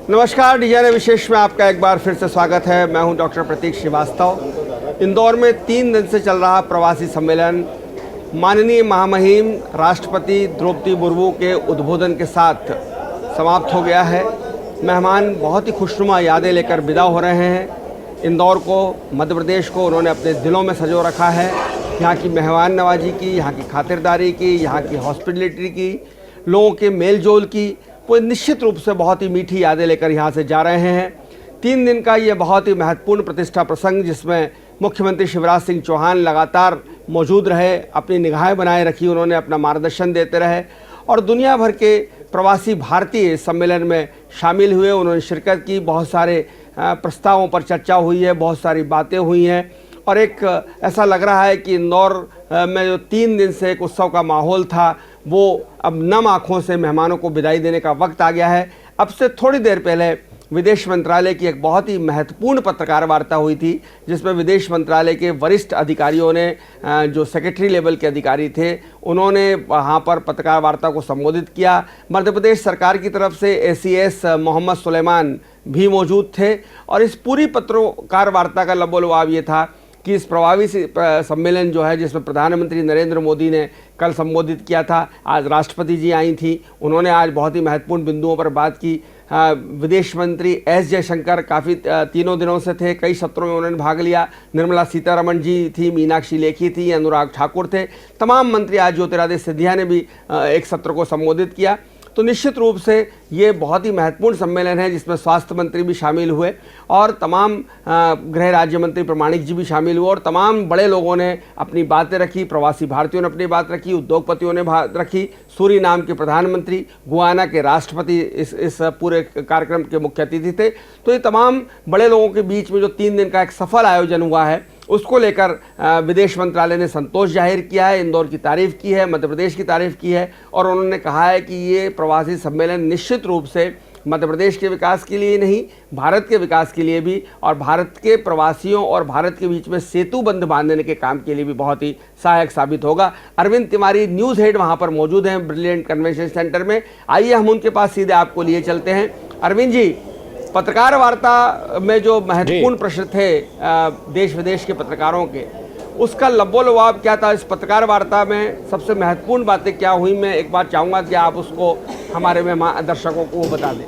नमस्कार, डीएनए विशेष में आपका एक बार फिर से स्वागत है। मैं हूं डॉक्टर प्रतीक श्रीवास्तव। इंदौर में 3 दिन से चल रहा प्रवासी सम्मेलन माननीय महामहिम राष्ट्रपति द्रौपदी मुर्मू के उद्बोधन के साथ समाप्त हो गया है। मेहमान बहुत ही खुशनुमा यादें लेकर विदा हो रहे हैं। इंदौर को, मध्य प्रदेश को उन्होंने अपने दिलों में संजो रखा है। यहाँ की मेहमान नवाजी की, यहाँ की खातिरदारी की, यहाँ की हॉस्पिटलिटी की, लोगों के मेल जोल की, वो निश्चित रूप से बहुत ही मीठी यादें लेकर यहाँ से जा रहे हैं। 3 दिन का ये बहुत ही महत्वपूर्ण प्रतिष्ठा प्रसंग, जिसमें मुख्यमंत्री शिवराज सिंह चौहान लगातार मौजूद रहे, अपनी निगाहें बनाए रखी, उन्होंने अपना मार्गदर्शन देते रहे और दुनिया भर के प्रवासी भारतीय सम्मेलन में शामिल हुए। उन्होंने शिरकत की, बहुत सारे प्रस्तावों पर चर्चा हुई है, बहुत सारी बातें हुई हैं और एक ऐसा लग रहा है कि इंदौर में जो 3 दिन से एक उत्सव का माहौल था, वो अब नम आँखों से मेहमानों को विदाई देने का वक्त आ गया है। अब से थोड़ी देर पहले विदेश मंत्रालय की एक बहुत ही महत्वपूर्ण पत्रकार वार्ता हुई थी, जिसमें विदेश मंत्रालय के वरिष्ठ अधिकारियों ने, जो सेक्रेटरी लेवल के अधिकारी थे, उन्होंने वहाँ पर पत्रकार वार्ता को संबोधित किया। मध्य प्रदेश सरकार की तरफ से एसीएस मोहम्मद सुलेमान भी मौजूद थे और इस पूरी पत्रकार वार्ता का लबोलबाब ये था कि इस प्रभावी सम्मेलन जो है, जिसमें प्रधानमंत्री नरेंद्र मोदी ने कल संबोधित किया था, आज राष्ट्रपति जी आई थी, उन्होंने आज बहुत ही महत्वपूर्ण बिंदुओं पर बात की। विदेश मंत्री एस जयशंकर काफ़ी 3 दिनों से थे, कई सत्रों में उन्होंने भाग लिया। निर्मला सीतारमण जी थी, मीनाक्षी लेखी थी, अनुराग ठाकुर थे, तमाम मंत्री। आज ज्योतिरादित्य सिंधिया ने भी एक सत्र को संबोधित किया। तो निश्चित रूप से ये बहुत ही महत्वपूर्ण सम्मेलन है, जिसमें स्वास्थ्य मंत्री भी शामिल हुए और तमाम गृह राज्य मंत्री प्रमाणिक जी भी शामिल हुए और तमाम बड़े लोगों ने अपनी बातें रखी। प्रवासी भारतीयों ने अपनी बात रखी, उद्योगपतियों ने बात रखी, सूरीनाम के प्रधानमंत्री, गुयाना के राष्ट्रपति इस पूरे कार्यक्रम के मुख्य अतिथि थे। तो ये तमाम बड़े लोगों के बीच में जो 3 दिन का एक सफल आयोजन हुआ है, उसको लेकर विदेश मंत्रालय ने संतोष जाहिर किया है, इंदौर की तारीफ़ की है, मध्य प्रदेश की तारीफ़ की है और उन्होंने कहा है कि ये प्रवासी सम्मेलन निश्चित रूप से मध्य प्रदेश के विकास के लिए नहीं, भारत के विकास के लिए भी और भारत के प्रवासियों और भारत के बीच में सेतु बंध बांधने के काम के लिए भी बहुत ही सहायक साबित होगा। अरविंद तिवारी न्यूज़ हेड वहाँ पर मौजूद हैं ब्रिलियंट कन्वेंशन सेंटर में। आइए हम उनके पास सीधे आपको लिए चलते हैं। अरविंद जी, पत्रकार वार्ता में जो महत्वपूर्ण प्रश्न थे देश विदेश के पत्रकारों के, उसका लबोलबाब क्या था? इस पत्रकार वार्ता में सबसे महत्वपूर्ण बातें क्या हुई? मैं एक बार चाहूँगा कि आप उसको हमारे दर्शकों को बता दें।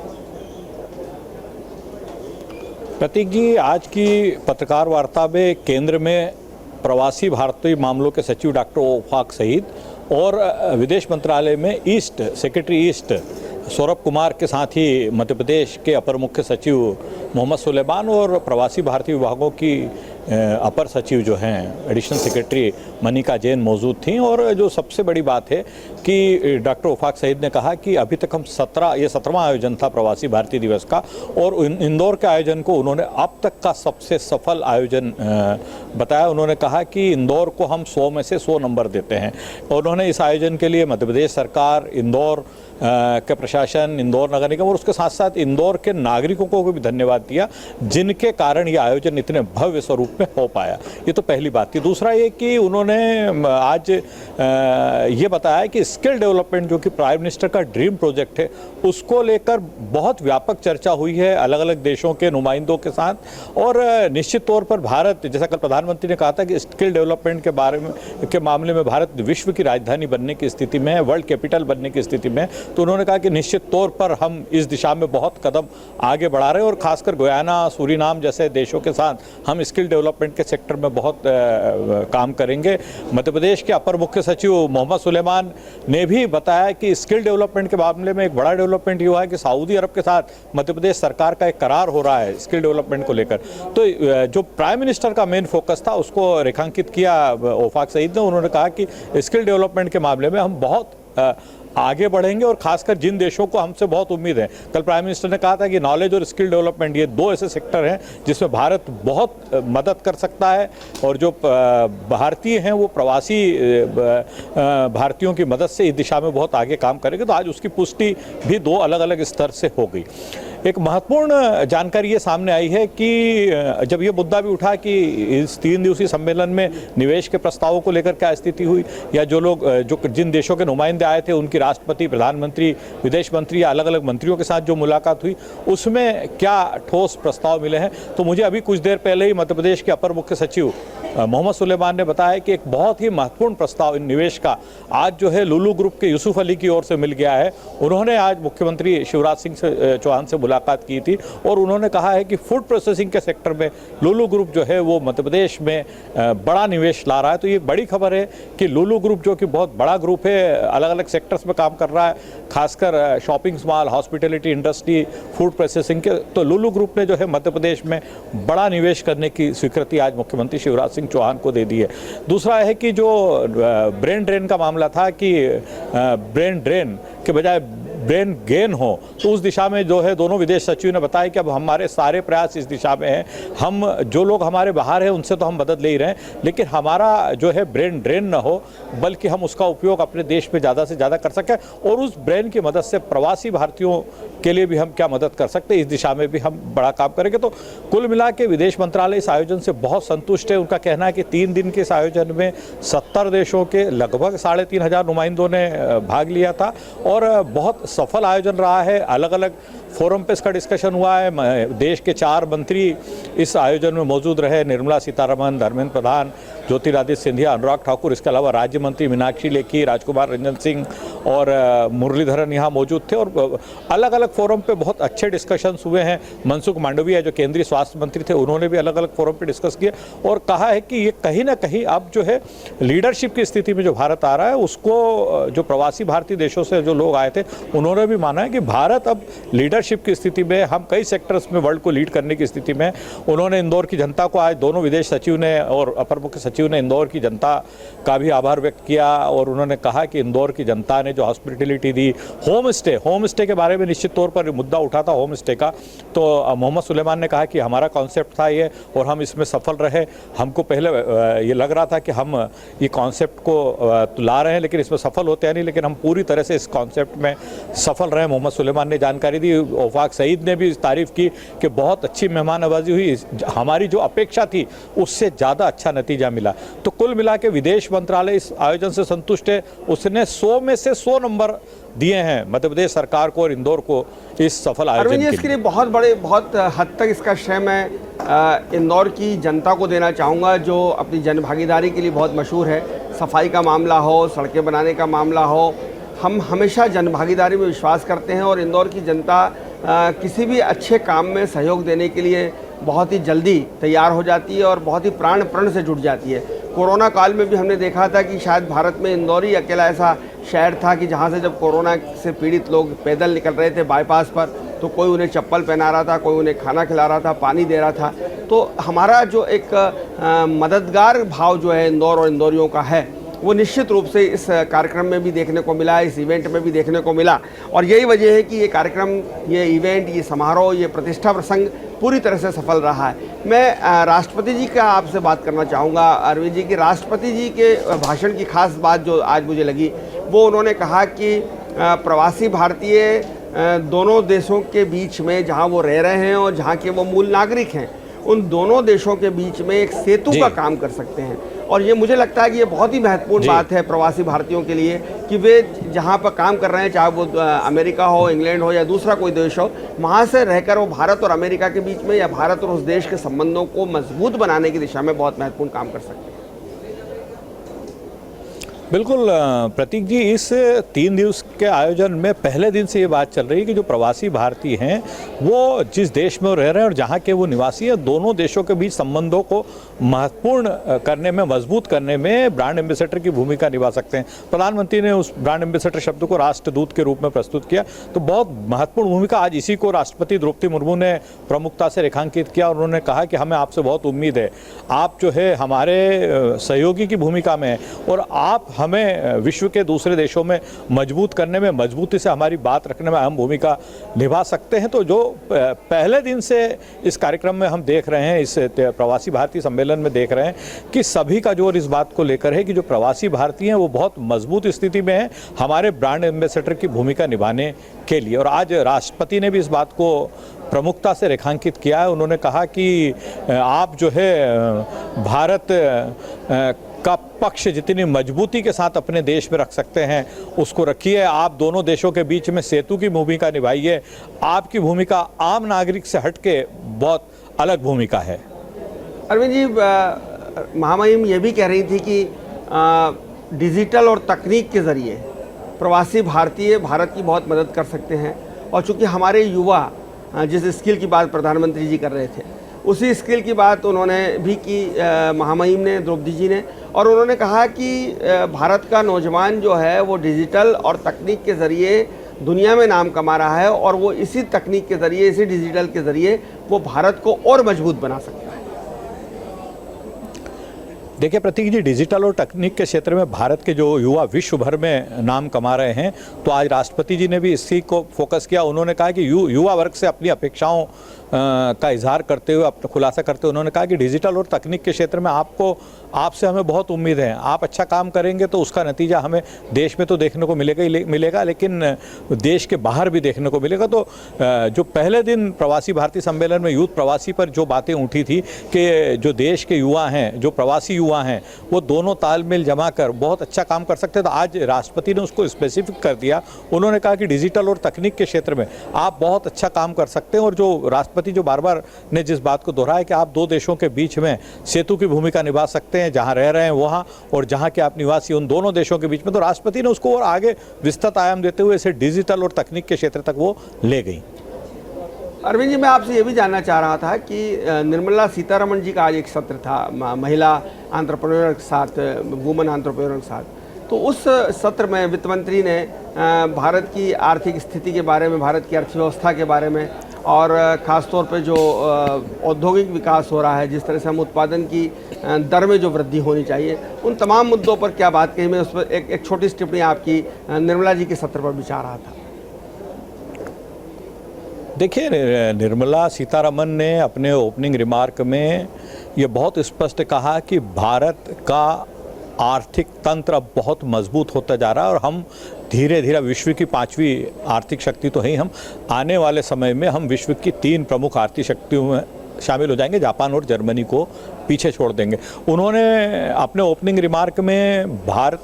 प्रतीक जी, आज की पत्रकार वार्ता में केंद्र में प्रवासी भारतीय मामलों के सचिव डॉक्टर ओफाक सईद और विदेश मंत्रालय में east secretary east Saurabh Kumar के साथ ही मध्य प्रदेश के अपर मुख्य सचिव मोहम्मद सुलेमान और प्रवासी भारतीय विभागों की अपर सचिव जो हैं एडिशनल सेक्रेटरी मनिका जैन मौजूद थीं। और जो सबसे बड़ी बात है कि डॉक्टर ओफाक सईद ने कहा कि अभी तक हम 17वां आयोजन था प्रवासी भारतीय दिवस का और इंदौर के आयोजन को उन्होंने अब तक का सबसे सफल आयोजन बताया। उन्होंने कहा कि इंदौर को हम 100 में से 100 नंबर देते हैं। उन्होंने इस आयोजन के लिए मध्य प्रदेश सरकार, इंदौर के प्रशासन, इंदौर नगर निगम और उसके साथ साथ इंदौर के नागरिकों को भी धन्यवाद दिया, जिनके कारण ये आयोजन इतने भव्य स्वरूप में हो पाया। ये तो पहली बात थी। दूसरा ये कि उन्होंने आज ये बताया कि स्किल डेवलपमेंट, जो कि प्राइम मिनिस्टर का ड्रीम प्रोजेक्ट है, उसको लेकर बहुत व्यापक चर्चा हुई है अलग अलग देशों के नुमाइंदों के साथ। और निश्चित तौर पर भारत, जैसा कल प्रधानमंत्री ने कहा था कि स्किल डेवलपमेंट के मामले में भारत विश्व की राजधानी बनने की स्थिति में है, वर्ल्ड कैपिटल बनने की स्थिति में है। तो उन्होंने कहा कि निश्चित तौर पर हम इस दिशा में बहुत कदम आगे बढ़ा रहे हैं और खासकर गुयाना, सूरीनाम जैसे देशों के साथ हम स्किल डेवलपमेंट के सेक्टर में बहुत काम करेंगे। मध्य प्रदेश के अपर मुख्य सचिव मोहम्मद सुलेमान ने भी बताया कि स्किल डेवलपमेंट के मामले में एक बड़ा डेवलपमेंट ये हुआ है कि सऊदी अरब के साथ मध्य प्रदेश सरकार का एक करार हो रहा है स्किल डेवलपमेंट को लेकर। तो जो प्राइम मिनिस्टर का मेन फोकस था उसको रेखांकित किया ओफाक सईद ने। उन्होंने कहा कि स्किल डेवलपमेंट के मामले में हम बहुत आगे बढ़ेंगे और खासकर जिन देशों को हमसे बहुत उम्मीद है। कल प्राइम मिनिस्टर ने कहा था कि नॉलेज और स्किल डेवलपमेंट, ये 2 ऐसे सेक्टर हैं जिसमें भारत बहुत मदद कर सकता है और जो भारतीय हैं वो प्रवासी भारतीयों की मदद से इस दिशा में बहुत आगे काम करेंगे। तो आज उसकी पुष्टि भी 2 अलग अलग स्तर से हो गई। एक महत्वपूर्ण जानकारी ये सामने आई है कि जब ये मुद्दा भी उठा कि इस 3 दिवसीय सम्मेलन में निवेश के प्रस्तावों को लेकर क्या स्थिति हुई, या जो जिन देशों के नुमाइंदे आए थे उनकी राष्ट्रपति, प्रधानमंत्री, विदेश मंत्री या अलग अलग मंत्रियों के साथ जो मुलाकात हुई उसमें क्या ठोस प्रस्ताव मिले हैं, तो मुझे अभी कुछ देर पहले ही मध्य प्रदेश के अपर मुख्य सचिव मोहम्मद सुलेमान ने बताया कि एक बहुत ही महत्वपूर्ण प्रस्ताव इन निवेश का आज जो है लुलु ग्रुप के यूसुफ अली की ओर से मिल गया है। उन्होंने आज मुख्यमंत्री शिवराज सिंह चौहान से मुलाकात की थी और उन्होंने कहा है कि फूड प्रोसेसिंग के सेक्टर में लुलु ग्रुप जो है वो मध्य प्रदेश में बड़ा निवेश ला रहा है। तो ये बड़ी खबर है कि लुलु ग्रुप जो कि बहुत बड़ा ग्रुप है, अलग अलग सेक्टर्स में काम कर रहा है, खासकर shopping mall, hospitality industry, food processing के, तो लुलु ग्रुप ने जो है मध्य प्रदेश में बड़ा निवेश करने की स्वीकृति आज मुख्यमंत्री शिवराज सिंह चौहान को दे दी है। दूसरा है कि जो ब्रेन ड्रेन का मामला था कि ब्रेन ड्रेन के बजाय ब्रेन गेन हो, तो उस दिशा में जो है दोनों विदेश सचिव ने बताया कि अब हमारे सारे प्रयास इस दिशा में हैं। हम जो लोग हमारे बाहर हैं उनसे तो हम मदद ले ही रहे हैं, लेकिन हमारा जो है ब्रेन ड्रेन न हो, बल्कि हम उसका उपयोग अपने देश में ज़्यादा से ज़्यादा कर सकें और उस ब्रेन की मदद से प्रवासी भारतीयों के लिए भी हम क्या मदद कर सकते हैं, इस दिशा में भी हम बड़ा काम करेंगे। तो कुल मिला के विदेश मंत्रालय इस आयोजन से बहुत संतुष्ट है। उनका कहना है कि 3 दिन के इस आयोजन में 70 देशों के लगभग 3,500 नुमाइंदों ने भाग लिया था और बहुत सफल आयोजन रहा है। अलग अलग फोरम पे इसका डिस्कशन हुआ है। देश के 4 मंत्री इस आयोजन में मौजूद रहे, निर्मला सीतारमण, धर्मेंद्र प्रधान, ज्योतिरादित्य सिंधिया, अनुराग ठाकुर, इसके अलावा राज्य मंत्री मीनाक्षी लेखी, राजकुमार रंजन सिंह और मुरलीधरन यहाँ मौजूद थे और अलग अलग फोरम पे बहुत अच्छे डिस्कशंस हुए हैं। मनसुख मांडविया जो केंद्रीय स्वास्थ्य मंत्री थे उन्होंने भी अलग अलग फोरम पे डिस्कस किया और कहा है कि ये कहीं ना कहीं अब जो है लीडरशिप की स्थिति में जो भारत आ रहा है उसको, जो प्रवासी भारतीय देशों से जो लोग आए थे उन्होंने भी माना है कि भारत अब लीडरशिप की स्थिति में, हम कई सेक्टर्स में वर्ल्ड को लीड करने की स्थिति में। उन्होंने इंदौर की जनता को, आज दोनों विदेश सचिव ने और अपर मुख्य सचिव ने इंदौर की जनता का भी आभार व्यक्त किया और उन्होंने कहा कि इंदौर की जनता ने जो हॉस्पिटैलिटी दी, होम स्टे के बारे में निश्चित तौर पर मुद्दा उठा था होम स्टे का, तो मोहम्मद सुलेमान ने कहा कि हमारा कॉन्सेप्ट था ये और हम इसमें सफल रहे। हमको पहले ये लग रहा था कि हम ये कॉन्सेप्ट को ला रहे हैं लेकिन इसमें सफल होते हैं नहीं, लेकिन हम पूरी तरह से इस कॉन्सेप्ट में सफल रहे। मोहम्मद सुलेमान ने जानकारी दी। वफाक सईद ने भी तारीफ की कि बहुत अच्छी मेहमान नवाजी हुई, हमारी जो अपेक्षा थी उससे ज़्यादा अच्छा नतीजा मिला। तो कुल मिला के विदेश मंत्रालय इस आयोजन से संतुष्ट है। उसने 100 में से 100 नंबर दिए हैं मध्य प्रदेश सरकार को और इंदौर को इस सफल आयोजन के इसके लिए बहुत हद तक इसका श्रेय मैं इंदौर की जनता को देना चाहूँगा, जो अपनी जनभागीदारी के लिए बहुत मशहूर है। सफाई का मामला हो, सड़कें बनाने का मामला हो, हम हमेशा जनभागीदारी में विश्वास करते हैं और इंदौर की जनता किसी भी अच्छे काम में सहयोग देने के लिए बहुत ही जल्दी तैयार हो जाती है और बहुत ही प्राण प्रण से जुट जाती है। कोरोना काल में भी हमने देखा था कि शायद भारत में इंदौर ही अकेला ऐसा शहर था कि जहाँ से जब कोरोना से पीड़ित लोग पैदल निकल रहे थे बाईपास पर, तो कोई उन्हें चप्पल पहना रहा था, कोई उन्हें खाना खिला रहा था, पानी दे रहा था। तो हमारा जो एक मददगार भाव जो है इंदौर और इंदौरियों का है, वो निश्चित रूप से इस कार्यक्रम में भी देखने को मिला, इस इवेंट में भी देखने को मिला। और यही वजह है कि ये कार्यक्रम, ये इवेंट, ये समारोह, ये प्रतिष्ठा प्रसंग पूरी तरह से सफल रहा है। मैं राष्ट्रपति जी का आपसे बात करना चाहूँगा अरविंद जी, कि राष्ट्रपति जी के भाषण की खास बात जो आज मुझे लगी, वो उन्होंने कहा कि प्रवासी भारतीय दोनों देशों के बीच में जहाँ वो रह रहे हैं और जहाँ के वो मूल नागरिक हैं, उन दोनों देशों के बीच में एक सेतु का काम कर सकते हैं। और ये मुझे लगता है कि ये बहुत ही महत्वपूर्ण बात है प्रवासी भारतीयों के लिए कि वे जहाँ पर काम कर रहे हैं, चाहे वो अमेरिका हो, इंग्लैंड हो या दूसरा कोई देश हो, वहाँ से रहकर वो भारत और अमेरिका के बीच में या भारत और उस देश के संबंधों को मजबूत बनाने की दिशा में बहुत महत्वपूर्ण काम कर सकते हैं। बिल्कुल प्रतीक जी, इस 3 दिवस के आयोजन में पहले दिन से ये बात चल रही है कि जो प्रवासी भारतीय हैं वो जिस देश में रह रहे हैं और जहाँ के वो निवासी हैं, दोनों देशों के बीच संबंधों को महत्वपूर्ण करने में, मजबूत करने में ब्रांड एम्बेसडर की भूमिका निभा सकते हैं। प्रधानमंत्री ने उस ब्रांड एम्बेसडर शब्द को राष्ट्रदूत के रूप में प्रस्तुत किया, तो बहुत महत्वपूर्ण भूमिका आज इसी को राष्ट्रपति द्रौपदी मुर्मू ने प्रमुखता से रेखांकित किया और उन्होंने कहा कि हमें आपसे बहुत उम्मीद है, आप जो है हमारे सहयोगी की भूमिका में हैं और आप हमें विश्व के दूसरे देशों में मजबूत करने में, मजबूती से हमारी बात रखने में अहम भूमिका निभा सकते हैं। तो जो पहले दिन से इस कार्यक्रम में हम देख रहे हैं, इस प्रवासी भारतीय सम्मेलन में देख रहे हैं कि सभी का जोर इस बात को लेकर है कि जो प्रवासी भारतीय हैं वो बहुत मजबूत स्थिति में हैं हमारे ब्रांड एम्बेसडर की भूमिका निभाने के लिए। और आज राष्ट्रपति ने भी इस बात को प्रमुखता से रेखांकित किया है। उन्होंने कहा कि आप जो है भारत का पक्ष जितनी मजबूती के साथ अपने देश में रख सकते हैं उसको रखिए। आप दोनों देशों के बीच में सेतु की भूमिका निभाइए। आपकी भूमिका आम नागरिक से हटके बहुत अलग भूमिका है। अरविंद जी, महामहिम ये भी कह रही थी कि डिजिटल और तकनीक के ज़रिए प्रवासी भारतीय भारत की बहुत मदद कर सकते हैं। और चूँकि हमारे युवा जिस स्किल की बात प्रधानमंत्री जी कर रहे थे उसी स्किल की बात उन्होंने भी की, महामहिम ने, द्रौपदी जी ने। और उन्होंने कहा कि भारत का नौजवान जो है वो डिजिटल और तकनीक के ज़रिए दुनिया में नाम कमा रहा है और वो इसी तकनीक के ज़रिए, इसी डिजिटल के ज़रिए वो भारत को और मजबूत बना सकता है। देखिए प्रतीक जी, डिजिटल और तकनीक के क्षेत्र में भारत के जो युवा विश्व भर में नाम कमा रहे हैं, तो आज राष्ट्रपति जी ने भी इसी को फोकस किया। उन्होंने कहा कि युवा वर्ग से अपनी अपेक्षाओं का इजहार करते हुए, अपना खुलासा करते हुए उन्होंने कहा कि डिजिटल और तकनीक के क्षेत्र में आपसे हमें बहुत उम्मीद है। आप अच्छा काम करेंगे तो उसका नतीजा हमें देश में तो देखने को मिलेगा ही मिलेगा, लेकिन देश के बाहर भी देखने को मिलेगा। तो जो पहले दिन प्रवासी भारतीय सम्मेलन में यूथ प्रवासी पर जो बातें उठी थी कि जो देश के युवा हैं, जो प्रवासी युवा हैं, वो दोनों तालमेल जमा कर बहुत अच्छा काम कर सकते हैं। तो आज राष्ट्रपति ने उसको स्पेसिफिक कर दिया। उन्होंने कहा कि डिजिटल और तकनीक के क्षेत्र में आप बहुत अच्छा काम कर सकते हैं। और जो राष्ट्रपति जो बार बार ने जिस बात को दोहराया कि आप दो देशों के बीच में सेतु की भूमिका निभा सकते हैं, जहां रह रहे हैं वहां और जहां के आप निवासी, उन दोनों देशों के बीच में, तो राष्ट्रपति ने उसको और आगे विस्तृत आयाम देते हुए इसे डिजिटल और तकनीक के क्षेत्र तक वो ले गई। अरविंद जी, मैं आपसे ये भी जानना चाह रहा था कि निर्मला सीतारमण जी का आज एक सत्र था महिला एंटरप्रेन्योर के साथ, वुमेन एंटरप्रेन्योर के साथ। तो उस सत्र में वित्त मंत्री ने भारत की आर्थिक स्थिति के बारे में, भारत की अर्थव्यवस्था के बारे में और ख़ास तौर पे जो औद्योगिक विकास हो रहा है, जिस तरह से हम उत्पादन की दर में जो वृद्धि होनी चाहिए, उन तमाम मुद्दों पर क्या बात कही। मैं उस पर एक छोटी सी टिप्पणी आपकी निर्मला जी के सत्र पर भी चाह रहा था। देखिए, निर्मला सीतारमण ने अपने ओपनिंग रिमार्क में ये बहुत स्पष्ट कहा कि भारत का आर्थिक तंत्र अब बहुत मजबूत होता जा रहा है और हम धीरे धीरे विश्व की 5वीं आर्थिक शक्ति तो है ही, हम आने वाले समय में हम विश्व की 3 प्रमुख आर्थिक शक्तियों में शामिल हो जाएंगे। जापान और जर्मनी को पीछे छोड़ देंगे। उन्होंने अपने ओपनिंग रिमार्क में भारत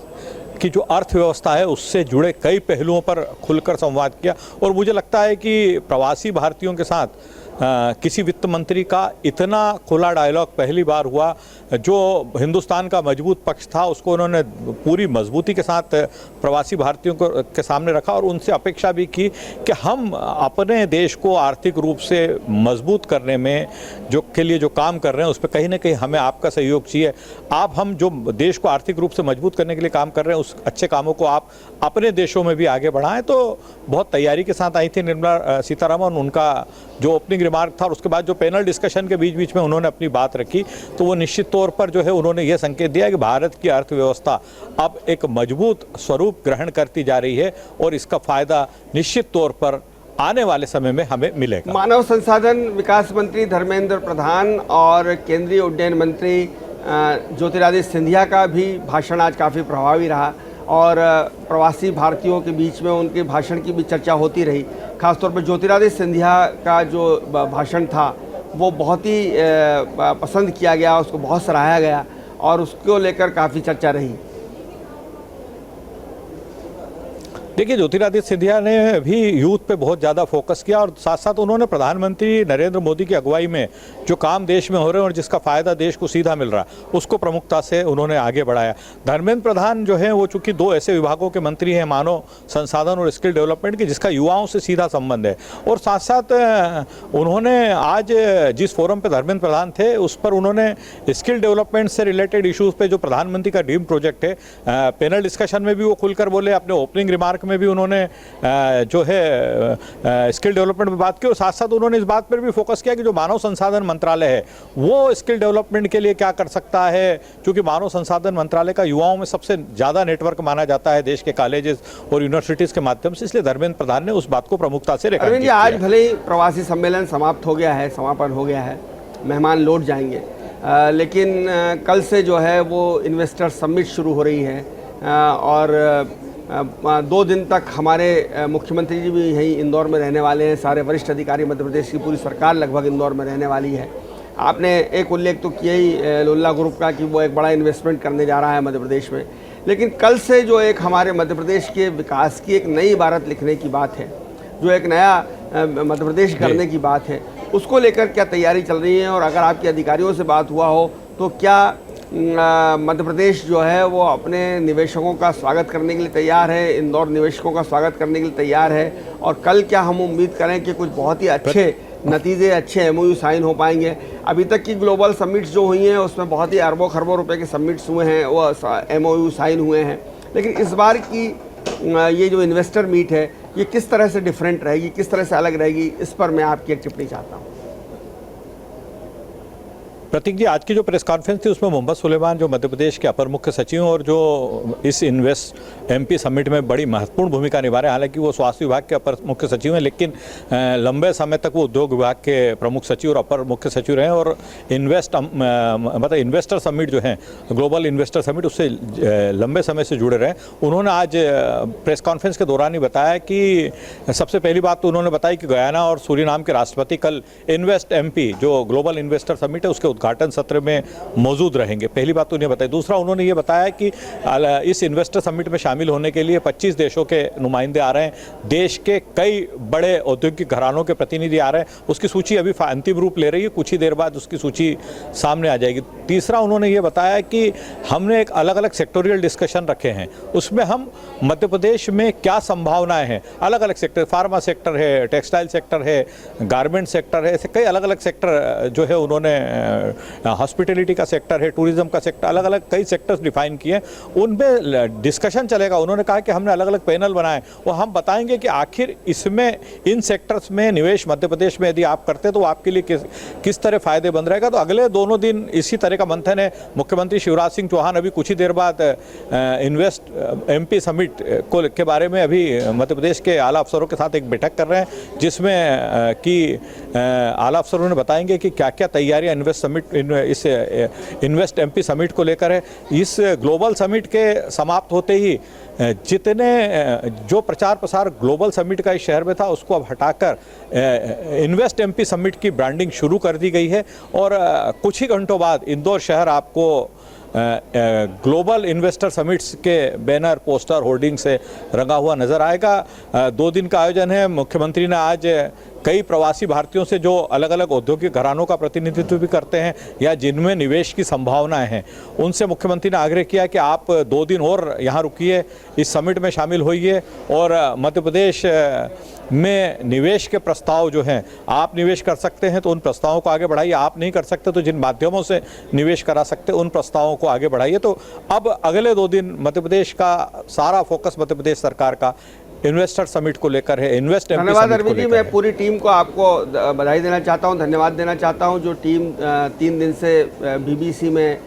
की जो अर्थव्यवस्था है उससे जुड़े कई पहलुओं पर खुलकर संवाद किया। और मुझे लगता है कि प्रवासी भारतीयों के साथ किसी वित्त मंत्री का इतना खुला डायलॉग पहली बार हुआ। जो हिंदुस्तान का मजबूत पक्ष था उसको उन्होंने पूरी मजबूती के साथ प्रवासी भारतीयों को के सामने रखा और उनसे अपेक्षा भी की कि हम अपने देश को आर्थिक रूप से मजबूत करने में के लिए जो काम कर रहे हैं उस पर कहीं ना कहीं हमें आपका सहयोग चाहिए। हम जो देश को आर्थिक रूप से मजबूत करने के लिए काम कर रहे हैं उस अच्छे कामों को आप अपने देशों में भी आगे बढ़ाएं। तो बहुत तैयारी के साथ आई थी निर्मला सीतारमण। उनका जो ओपनिंग रिमार्क था और उसके बाद जो पैनल डिस्कशन के बीच में उन्होंने अपनी बात रखी, तो वो निश्चित तौर पर जो है उन्होंने ये संकेत दिया कि भारत की अर्थव्यवस्था अब एक मजबूत स्वरूप ग्रहण करती जा रही है और इसका फायदा निश्चित तौर पर आने वाले समय में हमें मिलेगा। मानव संसाधन विकास मंत्री धर्मेंद्र प्रधान और केंद्रीय उड्डयन मंत्री ज्योतिरादित्य सिंधिया का भी भाषण आज काफ़ी प्रभावी रहा और प्रवासी भारतीयों के बीच में उनके भाषण की भी चर्चा होती रही। खासतौर पर ज्योतिरादित्य सिंधिया का जो भाषण था वो बहुत ही पसंद किया गया, उसको बहुत सराहा गया और उसको लेकर काफ़ी चर्चा रही। देखिए, ज्योतिरादित्य सिंधिया ने भी यूथ पे बहुत ज़्यादा फोकस किया और साथ साथ उन्होंने प्रधानमंत्री नरेंद्र मोदी की अगुवाई में जो काम देश में हो रहे हैं और जिसका फ़ायदा देश को सीधा मिल रहा है उसको प्रमुखता से उन्होंने आगे बढ़ाया। धर्मेंद्र प्रधान जो है वो चूँकि 2 ऐसे विभागों के मंत्री हैं, मानव संसाधन और स्किल डेवलपमेंट के, जिसका युवाओं से सीधा संबंध है। और साथ साथ उन्होंने आज जिस फोरम पर धर्मेंद्र प्रधान थे उस पर उन्होंने स्किल डेवलपमेंट से रिलेटेड इशूज़ पे जो प्रधानमंत्री का ड्रीम प्रोजेक्ट है, पैनल डिस्कशन में भी वो खुलकर बोले। अपने ओपनिंग रिमार्क में में भी उन्होंने जो है स्किल डेवलपमेंट में बात की, और साथ साथ उन्होंने इस बात पर भी फोकस किया कि जो मानव संसाधन मंत्रालय है वो स्किल डेवलपमेंट के लिए क्या कर सकता है, क्योंकि मानव संसाधन मंत्रालय का युवाओं में सबसे ज़्यादा नेटवर्क माना जाता है देश के कॉलेजेस और यूनिवर्सिटीज़ के माध्यम से, इसलिए धर्मेंद्र प्रधान ने उस बात को प्रमुखता से रेखांकित अरविंद जी, आज भले ही प्रवासी सम्मेलन समाप्त हो गया है, समापन हो गया है, मेहमान लौट जाएंगे, लेकिन कल से जो है वो इन्वेस्टर समिट शुरू हो रही है और 2 दिन तक हमारे मुख्यमंत्री जी भी यहीं इंदौर में रहने वाले हैं, सारे वरिष्ठ अधिकारी, मध्य प्रदेश की पूरी सरकार लगभग इंदौर में रहने वाली है। आपने एक उल्लेख तो किया ही लुल्ला ग्रुप का कि वो एक बड़ा इन्वेस्टमेंट करने जा रहा है मध्य प्रदेश में, लेकिन कल से जो एक हमारे मध्य प्रदेश के विकास की एक नई इबारत लिखने की बात है, जो एक नया मध्य प्रदेश करने की बात है, उसको लेकर क्या तैयारी चल रही है? और अगर आपके अधिकारियों से बात हुआ हो तो क्या मध्य प्रदेश जो है वो अपने निवेशकों का स्वागत करने के लिए तैयार है, इंदौर निवेशकों का स्वागत करने के लिए तैयार है? और कल क्या हम उम्मीद करें कि कुछ बहुत ही अच्छे नतीजे, अच्छे MOU साइन हो पाएंगे? अभी तक की ग्लोबल समिट्स जो हुई हैं उसमें बहुत ही अरबों खरबों रुपए के समिट्स हुए हैं, वो MOU साइन हुए हैं, लेकिन इस बार की ये जो इन्वेस्टर मीट है ये किस तरह से डिफरेंट रहेगी, किस तरह से अलग रहेगी, इस पर मैं आपकी एक टिप्पणी चाहता हूँ। प्रतीक जी, आज की जो प्रेस कॉन्फ्रेंस थी उसमें मोहम्मद सुलेमान जो मध्य प्रदेश के अपर मुख्य सचिव और जो इस इन्वेस्ट MP समिट में बड़ी महत्वपूर्ण भूमिका निभा रहे हैं, हालांकि वो स्वास्थ्य विभाग के अपर मुख्य सचिव हैं, लेकिन लंबे समय तक वो उद्योग विभाग के प्रमुख सचिव और अपर मुख्य सचिव रहे और मतलब इन्वेस्टर समिट जो है, ग्लोबल इन्वेस्टर समिट, उससे लंबे समय से जुड़े रहे। उन्होंने आज प्रेस कॉन्फ्रेंस के दौरान ही बताया कि सबसे पहली बात तो उन्होंने बताई कि गयाना और सूरीनाम के राष्ट्रपति कल इन्वेस्ट MP जो ग्लोबल इन्वेस्टर समिट है उसके उद्घाटन सत्र में मौजूद रहेंगे। पहली बात तो उन्हें बताई। दूसरा, उन्होंने ये बताया कि इस इन्वेस्टर समिट में शामिल होने के लिए 25 देशों के नुमाइंदे आ रहे हैं, देश के कई बड़े औद्योगिक घरानों के प्रतिनिधि आ रहे हैं। उसकी सूची अभी अंतिम रूप ले रही है, कुछ ही देर बाद उसकी सूची सामने आ जाएगी। तीसरा, उन्होंने ये बताया कि हमने एक अलग अलग सेक्टोरियल डिस्कशन रखे हैं, उसमें हम मध्य प्रदेश में क्या संभावनाएं हैं, अलग अलग सेक्टर, फार्मा सेक्टर है, टेक्सटाइल सेक्टर है, गारमेंट सेक्टर है, ऐसे कई अलग अलग सेक्टर जो है उन्होंने, हॉस्पिटैलिटी का सेक्टर है, टूरिज्म का सेक्टर, अलग अलग कई सेक्टर्स डिफाइन किए, उनमें डिस्कशन चलेगा। उन्होंने कहा कि हमने अलग अलग पैनल बनाए और हम बताएंगे कि आखिर इसमें इन सेक्टर्स में निवेश मध्य प्रदेश में यदि आप करते तो आपके लिए किस तरह फायदे बन रहेगा। तो अगले दोनों दिन इसी तरह का मंथन है। मुख्यमंत्री शिवराज सिंह चौहान अभी कुछ ही देर बाद इन्वेस्ट MP समिट को के बारे में अभी मध्य प्रदेश के आला अफसरों के साथ एक बैठक कर रहे हैं, जिसमें कि आला अफसरों ने बताएंगे कि क्या क्या तैयारियां इस इन्वेस्ट MP समिट को लेकर है। इस ग्लोबल समिट के समाप्त होते ही जितने जो प्रचार प्रसार ग्लोबल समिट का इस शहर में था उसको अब हटाकर इन्वेस्ट MP समिट की ब्रांडिंग शुरू कर दी गई है और कुछ ही घंटों बाद इंदौर शहर आपको ग्लोबल इन्वेस्टर समिट्स के बैनर, पोस्टर, होर्डिंग से रंगा हुआ नजर आएगा। 2 दिन का आयोजन है। मुख्यमंत्री ने आज कई प्रवासी भारतीयों से जो अलग अलग औद्योगिक घरानों का प्रतिनिधित्व भी करते हैं या जिनमें निवेश की संभावनाएं हैं, उनसे मुख्यमंत्री ने आग्रह किया कि आप 2 दिन और यहाँ रुकिए, इस समिट में शामिल होइए और मध्य प्रदेश में निवेश के प्रस्ताव जो हैं, आप निवेश कर सकते हैं तो उन प्रस्तावों को आगे बढ़ाइए, आप नहीं कर सकते तो जिन माध्यमों से निवेश करा सकते उन प्रस्तावों को आगे बढ़ाइए। तो अब अगले 2 दिन मध्य प्रदेश का सारा फोकस मध्य प्रदेश सरकार का इन्वेस्टर समिट को लेकर है, इन्वेस्ट MP धन्यवाद अरविंद जी। मैं पूरी टीम को आपको बधाई देना चाहता हूं, धन्यवाद देना चाहता हूं जो टीम 3 दिन से BBC में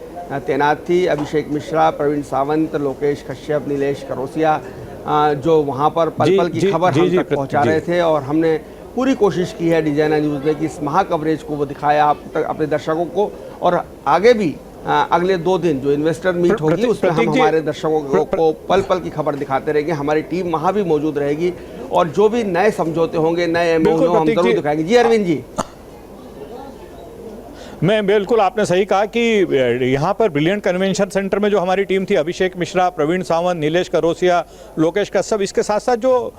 तैनात थी। अभिषेक मिश्रा, प्रवीण सावंत, लोकेश कश्यप, नीलेश करोसिया, जो वहां पर पल पल की खबर हम तक पहुंचा रहे थे और हमने पूरी कोशिश की है डिजाइनर न्यूज़ ने कि इस महा कवरेज को वो दिखाया आप तक अपने दर्शकों को, और आगे भी अगले 2 दिन जो इन्वेस्टर मीट होगी उसमें हम हमारे दर्शकों को पल पल की खबर दिखाते रहेंगे। हमारी टीम वहाँ भी मौजूद रहेगी और जो भी नए समझौते होंगे, नए MOU हम जरूर दिखाएंगे। जी अरविंद जी। मैं बिल्कुल, आपने सही कहा कि यहाँ पर ब्रिलियंट कन्वेंशन सेंटर में जो हमारी टीम थी, अभिषेक मिश्रा, प्रवीण सावंत, नीलेश करोसिया, लोकेश कश्यप, इसके साथ साथ जो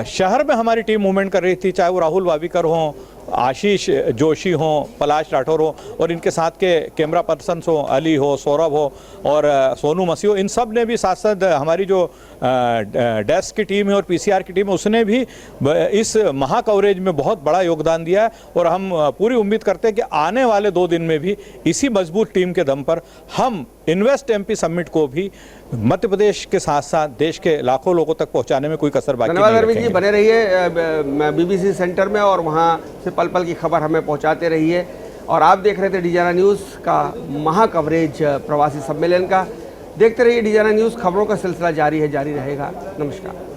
शहर में हमारी टीम मूवमेंट कर रही थी, चाहे वो राहुल वाविकर हों, आशीष जोशी हों, पलाश राठौर हो और इनके साथ के कैमरा पर्सन हो, अली हो, सौरभ हो और सोनू मसी हो, इन सब ने भी साथ साथ हमारी जो डेस्क की टीम है और पीसीआर की टीम है उसने भी इस महा कवरेज में बहुत बड़ा योगदान दिया है। और हम पूरी उम्मीद करते हैं कि आने वाले 2 दिन में भी इसी मजबूत टीम के दम पर हम इन्वेस्ट एमपी समिट को भी मध्य प्रदेश के साथ साथ देश के लाखों लोगों तक पहुंचाने में कोई कसर बाकी नहीं धन्यवाद रखेंगे। अरविंद जी, बने रहिए बीबीसी सेंटर में और वहाँ से पल पल की खबर हमें पहुँचाते रहिए। और आप देख रहे थे डिजाना न्यूज़ का महा कवरेज प्रवासी सम्मेलन का। देखते रहिए डिजाना न्यूज़, खबरों का सिलसिला जारी है, जारी रहेगा। नमस्कार।